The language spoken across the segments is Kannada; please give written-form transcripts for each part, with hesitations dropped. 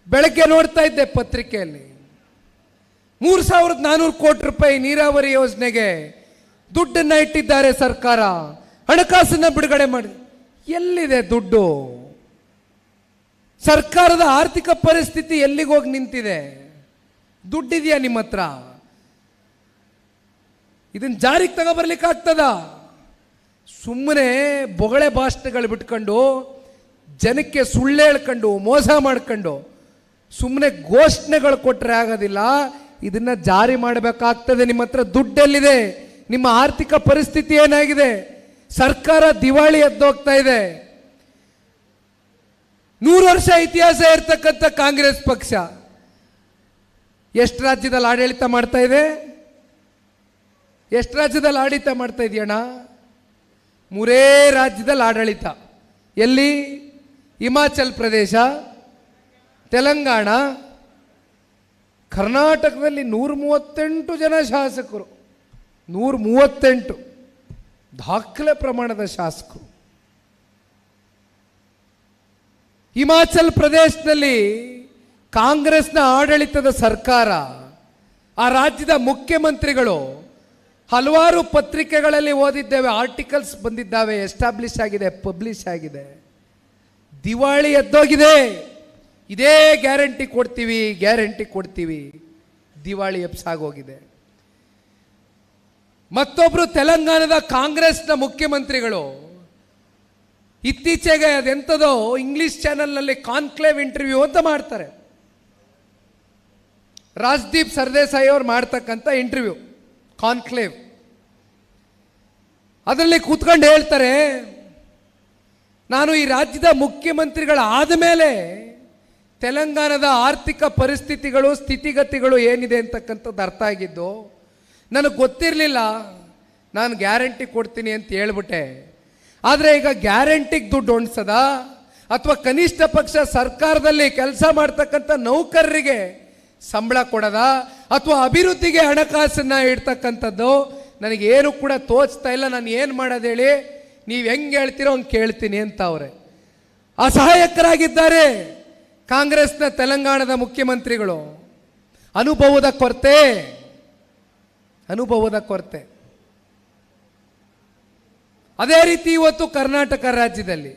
ಬೆಳಗ್ಗೆ ನೋಡ್ತಾ ಇದ್ದೆ ಪತ್ರಿಕೆಯಲ್ಲಿ 3,400 ಕೋಟಿ ರೂಪಾಯಿ ನೀರಾವರಿ ಯೋಜನೆಗೆ ದುಡ್ಡನ್ನ ಇಟ್ಟಿದ್ದಾರೆ ಸರ್ಕಾರ, ಹಣಕಾಸನ್ನ ಬಿಡುಗಡೆ ಮಾಡಿ. ಎಲ್ಲಿದೆ ದುಡ್ಡು? ಸರ್ಕಾರದ ಆರ್ಥಿಕ ಪರಿಸ್ಥಿತಿ ಎಲ್ಲಿಗೋಗಿ ನಿಂತಿದೆ? ದುಡ್ಡಿದೆಯಾ ನಿಮ್ಮ ಹತ್ರ? ಇದನ್ನ ಜಾರಿಗೆ ತಗೋಬರ್ಲಿಕ್ಕೆ ಆಗ್ತದ? ಸುಮ್ಮನೆ ಬೊಗಳೆ ಭಾಷಣಗಳು ಬಿಟ್ಕೊಂಡು ಜನಕ್ಕೆ ಸುಳ್ಳು ಹೇಳ್ಕೊಂಡು ಮೋಸ ಮಾಡ್ಕೊಂಡು ಸುಮ್ಮನೆ ಘೋಷಣೆಗಳು ಕೊಟ್ಟರೆ ಆಗೋದಿಲ್ಲ. ಇದನ್ನ ಜಾರಿ ಮಾಡಬೇಕಾಗ್ತದೆ. ನಿಮ್ಮ ಹತ್ರ ದುಡ್ಡೆಲ್ಲಿದೆ? ನಿಮ್ಮ ಆರ್ಥಿಕ ಪರಿಸ್ಥಿತಿ ಏನಾಗಿದೆ? ಸರ್ಕಾರ ದಿವಾಳಿ ಎದ್ದೋಗ್ತಾ ಇದೆ. 100 ವರ್ಷ ಇತಿಹಾಸ ಇರ್ತಕ್ಕಂಥ ಕಾಂಗ್ರೆಸ್ ಪಕ್ಷ ಎಷ್ಟು ರಾಜ್ಯದಲ್ಲಿ ಆಡಳಿತ ಮಾಡ್ತಾ ಇದೆ? ಎಷ್ಟು ರಾಜ್ಯದಲ್ಲಿ ಆಡಳಿತ ಮಾಡ್ತಾ ಇದೆಯಣ್ಣ? 3 ರಾಜ್ಯದಲ್ಲಿ ಆಡಳಿತ. ಎಲ್ಲಿ? ಹಿಮಾಚಲ್ ಪ್ರದೇಶ, ತೆಲಂಗಾಣ, ಕರ್ನಾಟಕದಲ್ಲಿ 138 ಜನ ಶಾಸಕರು. 138 ದಾಖಲೆ ಪ್ರಮಾಣದ ಶಾಸಕರು. ಹಿಮಾಚಲ್ ಪ್ರದೇಶದಲ್ಲಿ ಕಾಂಗ್ರೆಸ್ನ ಆಡಳಿತದ ಸರ್ಕಾರ, ಆ ರಾಜ್ಯದ ಮುಖ್ಯಮಂತ್ರಿಗಳು ಹಲವಾರು ಪತ್ರಿಕೆಗಳಲ್ಲಿ ಓದಿದ್ದೇವೆ, ಆರ್ಟಿಕಲ್ಸ್ ಬಂದಿದ್ದಾವೆ, ಎಸ್ಟಾಬ್ಲಿಷ್ ಆಗಿದೆ, ಪಬ್ಲಿಷ್ ಆಗಿದೆ. ದಿವಾಳಿ ಎದ್ದೋಗಿದೆ. ಇದೇ ಗ್ಯಾರಂಟಿ ಕೊಡ್ತೀವಿ, ಗ್ಯಾರಂಟಿ ಕೊಡ್ತೀವಿ, ದಿವಾಳಿ ಎಬ್ಸಾಗೋಗಿದೆ. ಮತ್ತೊಬ್ರು ತೆಲಂಗಾಣದ ಕಾಂಗ್ರೆಸ್ನ ಮುಖ್ಯಮಂತ್ರಿಗಳು ಇತ್ತೀಚೆಗೆ ಅದೆಂಥದೋ ಇಂಗ್ಲಿಷ್ ಚಾನೆಲ್ನಲ್ಲಿ ಕಾನ್ಕ್ಲೇವ್ ಇಂಟರ್ವ್ಯೂ ಅಂತ ಮಾಡ್ತಾರೆ. ರಾಜ್ದೀಪ್ ಸರ್ದೇಸಾಯಿ ಅವರು ಮಾಡ್ತಕ್ಕಂಥ ಇಂಟರ್ವ್ಯೂ ಕಾನ್ಕ್ಲೇವ್. ಅದರಲ್ಲಿ ಕೂತ್ಕೊಂಡು ಹೇಳ್ತಾರೆ, ನಾನು ಈ ರಾಜ್ಯದ ಮುಖ್ಯಮಂತ್ರಿಗಳಾದ ಮೇಲೆ ತೆಲಂಗಾಣದ ಆರ್ಥಿಕ ಪರಿಸ್ಥಿತಿಗಳು ಸ್ಥಿತಿಗತಿಗಳು ಏನಿದೆ ಅಂತಕ್ಕಂಥದ್ದು ಅರ್ಥ ಆಗಿದ್ದು. ನನಗೆ ಗೊತ್ತಿರಲಿಲ್ಲ, ನಾನು ಗ್ಯಾರಂಟಿ ಕೊಡ್ತೀನಿ ಅಂತ ಹೇಳ್ಬಿಟ್ಟೆ. ಆದರೆ ಈಗ ಗ್ಯಾರಂಟಿಗೆ ದುಡ್ಡು ಹೊಂಡ್ಸದ ಅಥವಾ ಕನಿಷ್ಠ ಪಕ್ಷ ಸರ್ಕಾರದಲ್ಲಿ ಕೆಲಸ ಮಾಡ್ತಕ್ಕಂಥ ನೌಕರರಿಗೆ ಸಂಬಳ ಕೊಡದ ಅಥವಾ ಅಭಿವೃದ್ಧಿಗೆ ಹಣಕಾಸನ್ನ ಇಡ್ತಕ್ಕಂಥದ್ದು ನನಗೇನು ಕೂಡ ತೋಚ್ತಾ ಇಲ್ಲ. ನಾನು ಏನು ಮಾಡೋದು ಹೇಳಿ? ನೀವು ಹೆಂಗೆ ಹೇಳ್ತೀರೋ ಹಂಗೆ ಕೇಳ್ತೀನಿ ಅಂತ ಅವರೇ ಅಸಹಾಯಕರಾಗಿದ್ದಾರೆ ಕಾಂಗ್ರೆಸ್ನ ತೆಲಂಗಾಣದ ಮುಖ್ಯಮಂತ್ರಿಗಳು. ಅನುಭವದ ಕೊರತೆ, ಅನುಭವದ ಕೊರತೆ. ಅದೇ ರೀತಿ ಇವತ್ತು ಕರ್ನಾಟಕ ರಾಜ್ಯದಲ್ಲಿ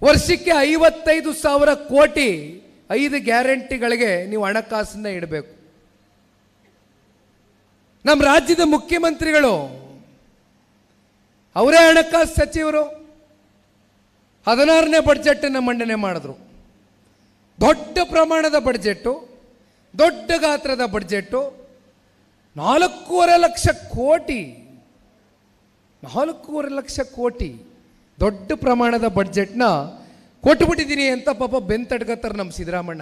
ವರ್ಷಕ್ಕೆ 55,000 ಕೋಟಿ 5 ಗ್ಯಾರಂಟಿಗಳಿಗೆ ನೀವು ಹಣಕಾಸನ್ನ ಇಡಬೇಕು. ನಮ್ಮ ರಾಜ್ಯದ ಮುಖ್ಯಮಂತ್ರಿಗಳು ಅವರೇ ಹಣಕಾಸು ಸಚಿವರು 16ನೇ ಬಡ್ಜೆಟನ್ನು ಮಂಡನೆ ಮಾಡಿದ್ರು. ದೊಡ್ಡ ಪ್ರಮಾಣದ ಬಡ್ಜೆಟ್ಟು, ದೊಡ್ಡ ಗಾತ್ರದ ಬಡ್ಜೆಟ್ಟು, 4.5 ಲಕ್ಷ ಕೋಟಿ, 4.5 ಲಕ್ಷ ಕೋಟಿ ದೊಡ್ಡ ಪ್ರಮಾಣದ ಬಡ್ಜೆಟ್ನ ಕೊಟ್ಟುಬಿಟ್ಟಿದ್ದೀನಿ ಅಂತ ಪಾಪ ಬೆಂತಡ್ಕತ್ತಾರೆ ನಮ್ಮ ಸಿದ್ದರಾಮಣ್ಣ.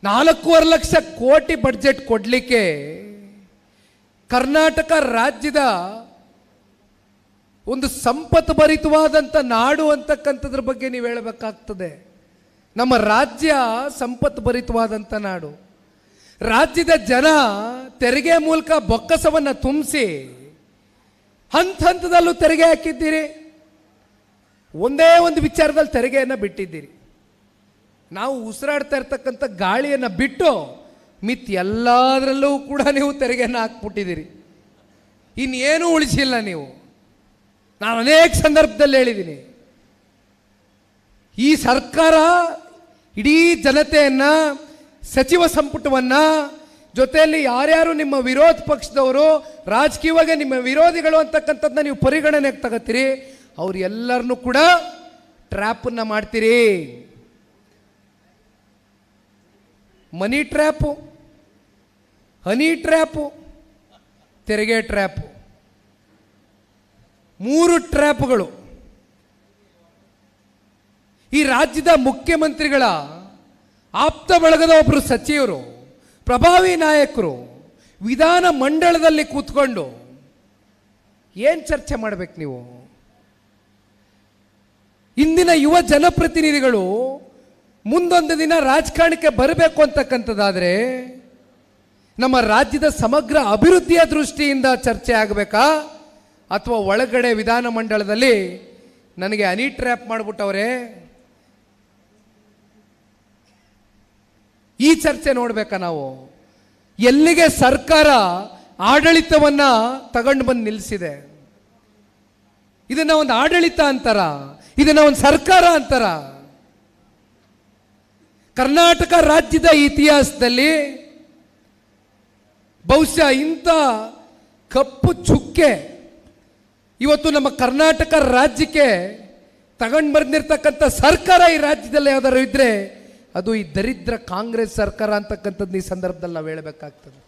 4.5 ಲಕ್ಷ ಕೋಟಿ ಬಡ್ಜೆಟ್ ಕೊಡಲಿಕ್ಕೆ ಕರ್ನಾಟಕ ರಾಜ್ಯದ ಒಂದು ಸಂಪತ್ತು ಭರಿತವಾದಂಥ ನಾಡು ಅಂತಕ್ಕಂಥದ್ರ ಬಗ್ಗೆ ನೀವು ಹೇಳಬೇಕಾಗ್ತದೆ. ನಮ್ಮ ರಾಜ್ಯ ಸಂಪತ್ತು ಭರಿತವಾದಂಥ ನಾಡು. ರಾಜ್ಯದ ಜನ ತೆರಿಗೆ ಮೂಲಕ ಬೊಕ್ಕಸವನ್ನು ತುಂಬಿಸಿ ಹಂತ ಹಂತದಲ್ಲೂ ತೆರಿಗೆ ಹಾಕಿದ್ದೀರಿ. ಒಂದೇ ಒಂದು ವಿಚಾರದಲ್ಲಿ ತೆರಿಗೆಯನ್ನು ಬಿಟ್ಟಿದ್ದೀರಿ. ನಾವು ಉಸಿರಾಡ್ತಾ ಇರ್ತಕ್ಕಂಥ ಗಾಳಿಯನ್ನು ಬಿಟ್ಟು ಮಿತ್ ಎಲ್ಲದರಲ್ಲೂ ಕೂಡ ನೀವು ತೆರಿಗೆಯನ್ನು ಹಾಕ್ಬಿಟ್ಟಿದ್ದೀರಿ. ಇನ್ನೇನು ಉಳಿಸಿಲ್ಲ ನೀವು. ನಾನು ಅನೇಕ ಸಂದರ್ಭದಲ್ಲಿ ಹೇಳಿದ್ದೀನಿ, ಈ ಸರ್ಕಾರ ಇಡೀ ಜನತೆಯನ್ನು, ಸಚಿವ ಸಂಪುಟವನ್ನು, ಜೊತೆಯಲ್ಲಿ ಯಾರ್ಯಾರು ನಿಮ್ಮ ವಿರೋಧ ಪಕ್ಷದವರು ರಾಜಕೀಯವಾಗಿ ನಿಮ್ಮ ವಿರೋಧಿಗಳು ಅಂತಕ್ಕಂಥದ್ದನ್ನ ನೀವು ಪರಿಗಣನೆಗೆ ತಗೋತೀರಿ, ಅವ್ರು ಎಲ್ಲರನ್ನೂ ಕೂಡ ಟ್ರ್ಯಾಪನ್ನು ಮಾಡ್ತೀರಿ. ಮನಿ ಟ್ರ್ಯಾಪು, ಹನಿ ಟ್ರ್ಯಾಪು, ತೆರಿಗೆ ಟ್ರ್ಯಾಪು, 3 ಟ್ರ್ಯಾಪ್ಗಳು. ಈ ರಾಜ್ಯದ ಮುಖ್ಯಮಂತ್ರಿಗಳ ಆಪ್ತ ಬಳಗದ ಒಬ್ಬರು ಸಚಿವರು, ಪ್ರಭಾವಿ ನಾಯಕರು ವಿಧಾನ ಮಂಡಲದಲ್ಲಿ ಕೂತ್ಕೊಂಡು ಏನು ಚರ್ಚೆ ಮಾಡಬೇಕು ನೀವು? ಇಂದಿನ ಯುವ ಜನಪ್ರತಿನಿಧಿಗಳು ಮುಂದೊಂದು ದಿನ ರಾಜಕಾರಣಕ್ಕೆ ಬರಬೇಕು ಅಂತಕ್ಕಂಥದ್ದಾದರೆ ನಮ್ಮ ರಾಜ್ಯದ ಸಮಗ್ರ ಅಭಿವೃದ್ಧಿಯ ದೃಷ್ಟಿಯಿಂದ ಚರ್ಚೆ ಆಗಬೇಕಾ, ಅಥವಾ ಒಳಗಡೆ ವಿಧಾನ ಮಂಡಲದಲ್ಲಿ ನನಗೆ ಹನಿ ಟ್ರ್ಯಾಪ್ ಮಾಡಿಬಿಟ್ಟವ್ರೆ, ಈ ಚರ್ಚೆ ನೋಡ್ಬೇಕಾ ನಾವು? ಎಲ್ಲಿಗೆ ಸರ್ಕಾರ ಆಡಳಿತವನ್ನ ತಗೊಂಡು ಬಂದು ನಿಲ್ಲಿಸಿದೆ? ಇದನ್ನ ಒಂದು ಆಡಳಿತ ಅಂತಾರ? ಇದನ್ನ ಒಂದು ಸರ್ಕಾರ ಅಂತಾರ? ಕರ್ನಾಟಕ ರಾಜ್ಯದ ಇತಿಹಾಸದಲ್ಲಿ ಬಹುಶಃ ಇಂಥ ಕಪ್ಪು ಚುಕ್ಕೆ ಇವತ್ತು ನಮ್ಮ ಕರ್ನಾಟಕ ರಾಜ್ಯಕ್ಕೆ ತಗೊಂಡು ಬಂದಿರತಕ್ಕಂಥ ಸರ್ಕಾರ ಈ ರಾಜ್ಯದಲ್ಲಿ ಯಾವ್ದಾದ್ರು ಇದ್ರೆ ಅದು ಈ ದರಿದ್ರ ಕಾಂಗ್ರೆಸ್ ಸರ್ಕಾರ ಅಂತಕ್ಕಂಥದ್ದು ಈ ಸಂದರ್ಭದಲ್ಲಿ ನಾವು ಹೇಳಬೇಕಾಗ್ತದೆ.